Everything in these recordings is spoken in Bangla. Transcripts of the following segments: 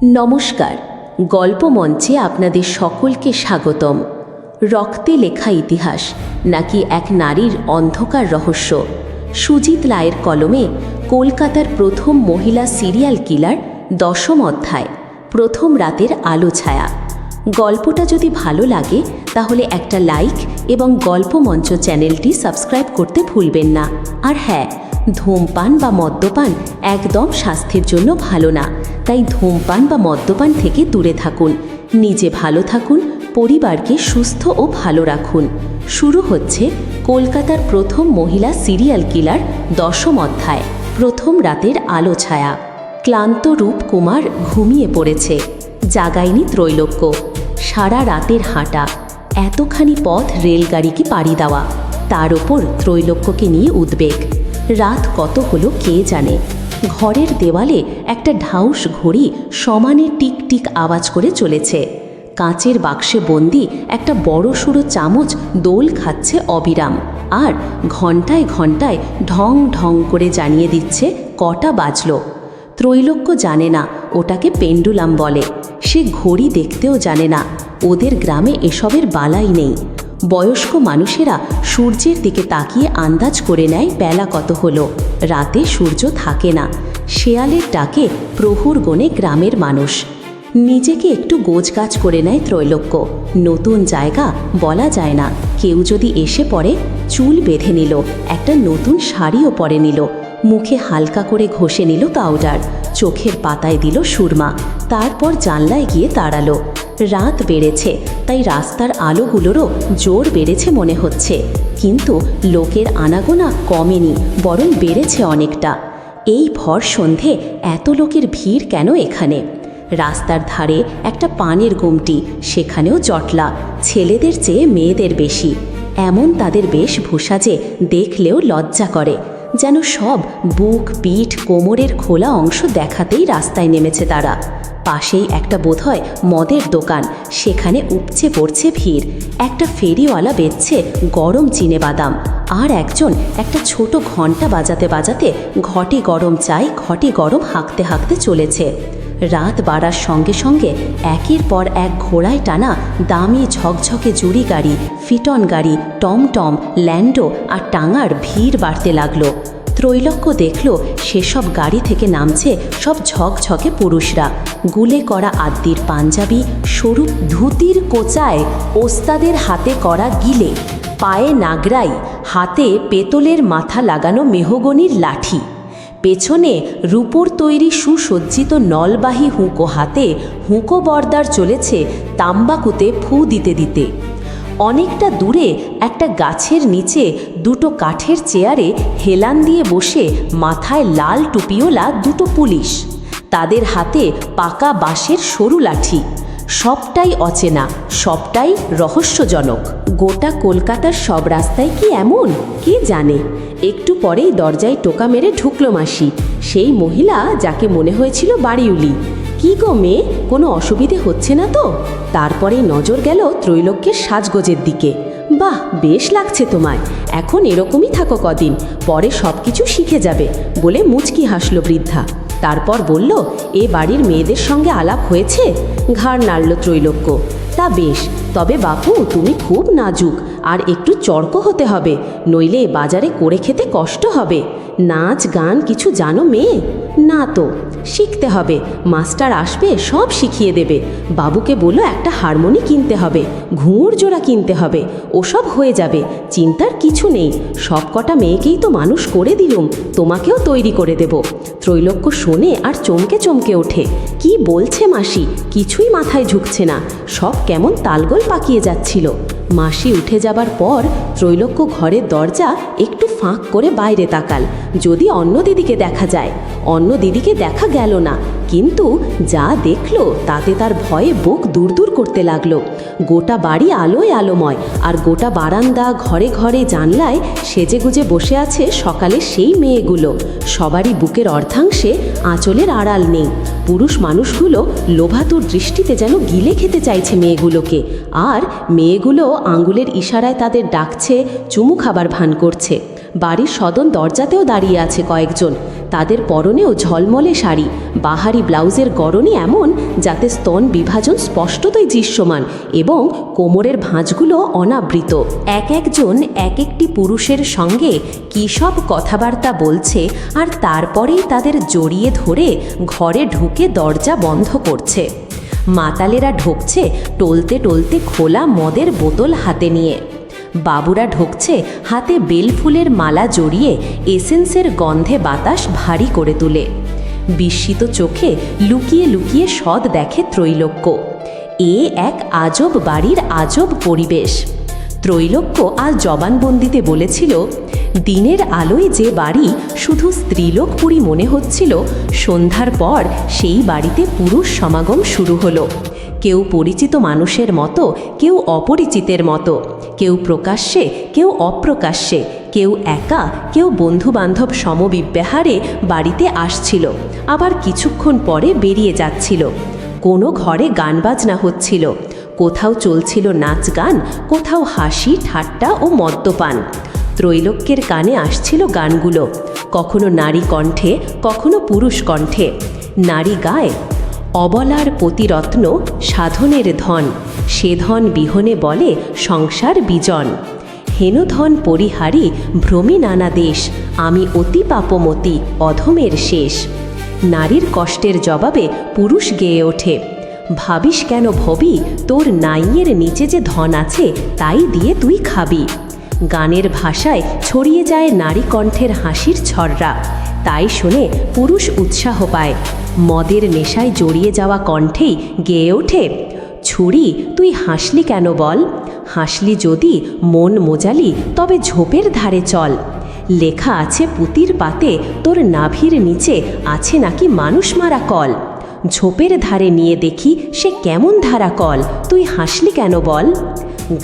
নমস্কার, গল্প মঞ্চে আপনাদের সকলকে স্বাগতম। রক্তে লেখা ইতিহাস নাকি এক নারীর অন্ধকার রহস্য? সুজিত রায়ের কলমে কলকাতার প্রথম মহিলা সিরিয়াল কিলার, 10ম অধ্যায়, প্রথম রাতের আলো ছায়া। গল্পটা যদি ভালো লাগে তাহলে একটা লাইক এবং গল্প মঞ্চ চ্যানেলটি সাবস্ক্রাইব করতে ভুলবেন না। আর হ্যাঁ, ধূমপান বা মদ্যপান একদম স্বাস্থ্যের জন্য ভালো না, তাই ধূমপান বা মদ্যপান থেকে দূরে থাকুন। নিজে ভালো থাকুন, পরিবারকে সুস্থ ও ভালো রাখুন। শুরু হচ্ছে কলকাতার প্রথম মহিলা সিরিয়াল কিলার, 10ম অধ্যায়, প্রথম রাতের আলো ছায়া। ক্লান্ত রূপকুমার ঘুমিয়ে পড়েছে। জাগায়নি ত্রৈলোক্য। সারা রাতের হাঁটা, এতখানি পথ রেলগাড়িকে পাড়ি দেওয়া, তার ওপর ত্রৈলোক্যকে নিয়ে উদ্বেগ। রাত কত হলো কে জানে। ঘরের দেওয়ালে একটা ঢাউস ঘড়ি সমানে টিক টিক আওয়াজ করে চলেছে। কাঁচের বাক্সে বন্দি একটা বড়সড় চামচ দোল খাচ্ছে অবিরাম, আর ঘণ্টায় ঘণ্টায় ঢং ঢং করে জানিয়ে দিচ্ছে কটা বাজল। ত্রৈলোক্য জানে না ওটাকে পেন্ডুলাম বলে। সে ঘড়ি দেখতেও জানে না। ওদের গ্রামে এসবের বালাই নেই। বয়স্ক মানুষেরা সূর্যের দিকে তাকিয়ে আন্দাজ করে নেয় বেলা কত হলো। রাতে সূর্য থাকে না। শেয়ালের ডাকে প্রহর গণে গ্রামের মানুষ। নিজেকে একটু গোছগাছ করে নেয় ত্রৈলোক্য। নতুন জায়গা, বলা যায় না। কেউ যদি এসে পড়ে, চুল বেঁধে নিল, একটা নতুন শাড়িও পরে নিল, মুখে হালকা করে ঘষে নিল পাউডার, চোখের পাতায় দিল সুরমা, তারপর জানলায় গিয়ে দাঁড়ালো। রাত বেড়েছে, তাই রাস্তার আলোগুলোরও জোর বেড়েছে মনে হচ্ছে, কিন্তু লোকের আনাগোনা কমেনি, বরং বেড়েছে অনেকটা। এই ভর সন্ধে এত লোকের ভিড় কেন এখানে? রাস্তার ধারে একটা পানের গুমটি, সেখানেও জটলা, ছেলেদের চেয়ে মেয়েদের বেশি। এমন তাদের বেশভূষা যে দেখলেও লজ্জা করে, যেন সব বুক, পিঠ, কোমরের খোলা অংশ দেখাতেই রাস্তায় নেমেছে তারা। পাশেই একটা বোধহয় মদের দোকান, সেখানে উপচে পড়ছে ভিড়। একটা ফেরিওয়ালা বেচছে গরম চিনেবাদাম, আর একজন একটা ছোট ঘণ্টা বাজাতে বাজাতে ঘটে গরম চাই, ঘটে গরম হাঁকতে হাঁকতে চলেছে। রাত বাড়ার সঙ্গে সঙ্গে একের পর এক ঘোড়ায় টানা দামি ঝকঝকে জুড়ি গাড়ি, ফিটন গাড়ি, টমটম, ল্যান্ডো আর টাঙার ভিড় বাড়তে লাগলো। ত্রৈলোক্য দেখল সেসব গাড়ি থেকে নামছে সব ঝকঝকে পুরুষরা। গুলে করা আদ্যির পাঞ্জাবি, সরু ধুতির কোচায় ওস্তাদের হাতে করা গিলে, পায়ে নাগরাই, হাতে পেতলের মাথা লাগানো মেহগনির লাঠি, পেছনে রূপোর তৈরি সুসজ্জিত নলবাহী হুঁকো হাতে হুঁকো বর্দার চলেছে তাম্বাকুতে ফু দিতে দিতে। অনেকটা দূরে একটা গাছের নিচে দুটো কাঠের চেয়ারে হেলান দিয়ে বসে মাথায় লাল টুপিওলা দুটো পুলিশ, তাদের হাতে পাকা বাঁশের সরু লাঠি। সবটাই অচেনা, সবটাই রহস্যজনক। গোটা কলকাতার সব রাস্তায় কি এমন? কে জানে। একটু পরেই দরজায় টোকা মেরে ঢুকলো মাসি, সেই মহিলা যাকে মনে হয়েছিল বাড়িউলি। কি গো মেয়ে, কোনো অসুবিধে হচ্ছে না তো? তারপরেই নজর গেল ত্রৈলোক্যের সাজগোজের দিকে। বাহ, বেশ লাগছে তোমায়। এখন এরকমই থাকো কদিন, পরে সব কিছু শিখে যাবে বলে মুচকি হাসল বৃদ্ধা। তারপর বলল, এ বাড়ির মেয়েদের সঙ্গে আলাপ হয়েছে? ঘাড় নাড়ল ত্রৈলোক্য। তা বেশ, তবে বাপু তুমি খুব নাজুক, আর একটু চড়ক হতে হবে, নইলে বাজারে করে খেতে কষ্ট হবে। নাচ গান কিছু জানো মেয়ে? না তো। শিখতে হবে, মাস্টার আসবে, সব শিখিয়ে দেবে। বাবুকে বলো একটা হারমোনি কিনতে হবে, ঘুঙুর জোড়া কিনতে হবে, ওসব হয়ে যাবে, চিন্তার কিছু নেই। সব কটা মেয়েকেই তো মানুষ করে দিলুম, তোমাকেও তৈরি করে দেব। ত্রৈলোক্য শোনে আর চমকে চমকে ওঠে। কি বলছে মাসি? কিছুই মাথায় ঝুঁকছে না, সব কেমন তালগোল পাকিয়ে যাচ্ছিল। মাসি উঠে যাবার পর ত্রৈলোক্য ঘরের দরজা একটু ফাঁক করে বাইরে তাকাল, যদি অন্য দিদিকে দেখা যায়। অন্য দিদিকে দেখা গেল না, কিন্তু যা দেখলো তাতে তার ভয়ে বুক দূর করতে লাগলো। গোটা বাড়ি আলোয় আলোময়, আর গোটা বারান্দা, ঘরে ঘরে জানলায় সেজেগুজে বসে আছে সকালের সেই মেয়েগুলো। সবারই বুকের অর্ধাংশে আঁচলের আড়াল নেই। পুরুষ মানুষগুলো লোভাতুর দৃষ্টিতে যেন গিলে খেতে চাইছে মেয়েগুলোকে, আর মেয়েগুলো আঙুলের ইশারায় তাদের ডাকছে, চুমু খাবার ভান করছে। বাড়ির সদন দরজাতেও দাঁড়িয়ে আছে কয়েকজন। তাদের পরনেও ঝলমলে শাড়ি, বাহারি ব্লাউজের গড়নি এমন যাতে স্তন বিভাজন স্পষ্টতই দৃশ্যমান এবং কোমরের ভাঁজগুলো অনাবৃত। এক একজন এক একটি পুরুষের সঙ্গে কী সব কথাবার্তা বলছে, আর তারপরেই তাদের জড়িয়ে ধরে ঘরে ঢুকে দরজা বন্ধ করছে। মাতালেরা ঢুকছে টলতে টলতে খোলা মদের বোতল হাতে নিয়ে। বাবুরা ঢুকছে হাতে বেলফুলের মালা জড়িয়ে, এসেন্সের গন্ধে বাতাস ভারী করে তুলে। বিস্মিত চোখে লুকিয়ে লুকিয়ে সদ দেখে ত্রৈলোক্য। এ এক আজব বাড়ির আজব পরিবেশ। ত্রৈলোক্য আজ জবানবন্দিতে বলেছিল, দিনের আলোয় যে বাড়ি শুধু স্ত্রীলোকপুরী মনে হচ্ছিল, সন্ধ্যার পর সেই বাড়িতে পুরুষ সমাগম শুরু হলো। কেউ পরিচিত মানুষের মতো, কেউ অপরিচিতের মতো, কেউ প্রকাশ্যে, কেউ অপ্রকাশ্যে, কেউ একা, কেউ বন্ধুবান্ধব সমবিব্যাহারে বাড়িতে আসছিল, আবার কিছুক্ষণ পরে বেরিয়ে যাচ্ছিল। কোনো ঘরে গান বাজনা হচ্ছিল, কোথাও চলছিল নাচ গান, কোথাও হাসি ঠাট্টা ও মদ্যপান। ত্রৈলোক্যের কানে আসছিল গানগুলো, কখনো নারী কণ্ঠে, কখনো পুরুষ কণ্ঠে। নারী গায়, অবলার পতিরত্ন সাধনের ধন, সে ধন বিহনে বলে সংসার বিজন। হেনধন পরিহারি ভ্রমি নানা দেশ, আমি অতি পাপমতি অধমের শেষ। নারীর কষ্টের জবাবে পুরুষ গেয়ে ওঠে, ভাবিস কেন ভবি, তোর নাইয়ের নিচে যে ধন আছে তাই দিয়ে তুই খাবি। গানের ভাষায় ছড়িয়ে যায় নারী কণ্ঠের হাসির ছড়রা, তাই শুনে পুরুষ উৎসাহ পায়। মদের নেশায় জড়িয়ে যাওয়া কণ্ঠেই গেয়ে ওঠে, ছুরি তুই হাসলি কেন বল, হাসলি যদি মন মোজালি তবে ঝোপের ধারে চল। লেখা আছে পুতির পাতে তোর নাভির নিচে আছে নাকি মানুষ মারা কল। ঝোপের ধারে নিয়ে দেখি সে কেমন ধারা কল, তুই হাসলি কেন বল।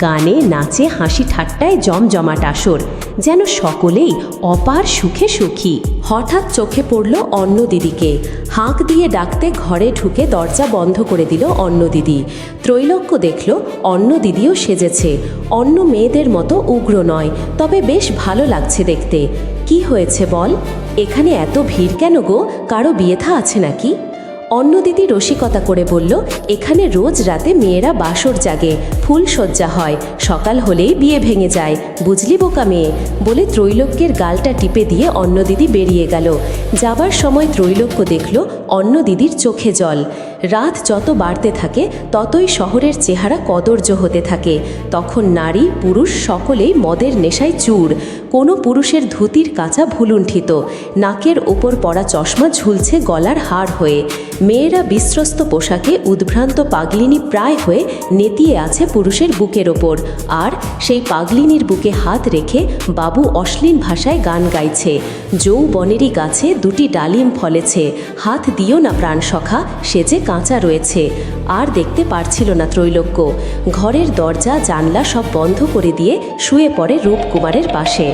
গানে নাচে হাসি ঠাট্টায় জমজমাট আসর, যেন সকলেই অপার সুখে সুখী। হঠাৎ চোখে পড়ল অন্ন দিদিকে। হাঁক দিয়ে ডাকতে ঘরে ঢুকে দরজা বন্ধ করে দিল অন্ন দিদি। ত্রৈলোক্য দেখল অন্ন দিদিও সেজেছে। অন্য মেয়েদের মতো উগ্র নয়, তবে বেশ ভালো লাগছে দেখতে। কি হয়েছে বল, এখানে এত ভিড় কেন গো, কারো বিয়ে থা আছে নাকি? অন্ন দিদি রসিকতা করে বলল, এখানে রোজ রাতে মেয়েরা বাসর জাগে, ফুলসজ্জা হয়, সকাল হলেই বিয়ে ভেঙে যায়, বুঝলি বোকা মেয়ে। বলে ত্রৈলোক্যের গালটা টিপে দিয়ে অন্ন দিদি বেরিয়ে গেল। যাবার সময় ত্রৈলোক্য দেখল অন্ন দিদির চোখে জল। রাত যত বাড়তে থাকে ততই শহরের চেহারা কদর্য হতে থাকে। তখন নারী পুরুষ সকলেই মদের নেশায় চূর। কোনো পুরুষের ধুতির কাঁচা ভুলুণ্ঠিত, নাকের ওপর পড়া চশমা ঝুলছে গলার হাড় হয়ে। মেয়েরা বিস্ত্রস্ত পোশাকে উদ্ভ্রান্ত পাগলিনী প্রায় হয়ে নেতিয়ে আছে পুরুষের বুকের ওপর, আর সেই পাগলিনীর বুকে হাত রেখে বাবু অশ্লীল ভাষায় গান গাইছে। যৌবনেরই গাছে দুটি ডালিম ফলেছে, হাত দিও না প্রাণ সখা, সে যে কাঁচা রয়েছে। আর দেখতে পারছিল না ত্রৈলোক্য। ঘরের দরজা জানলা সব বন্ধ করে দিয়ে শুয়ে পড়ে রূপকুমারের পাশে।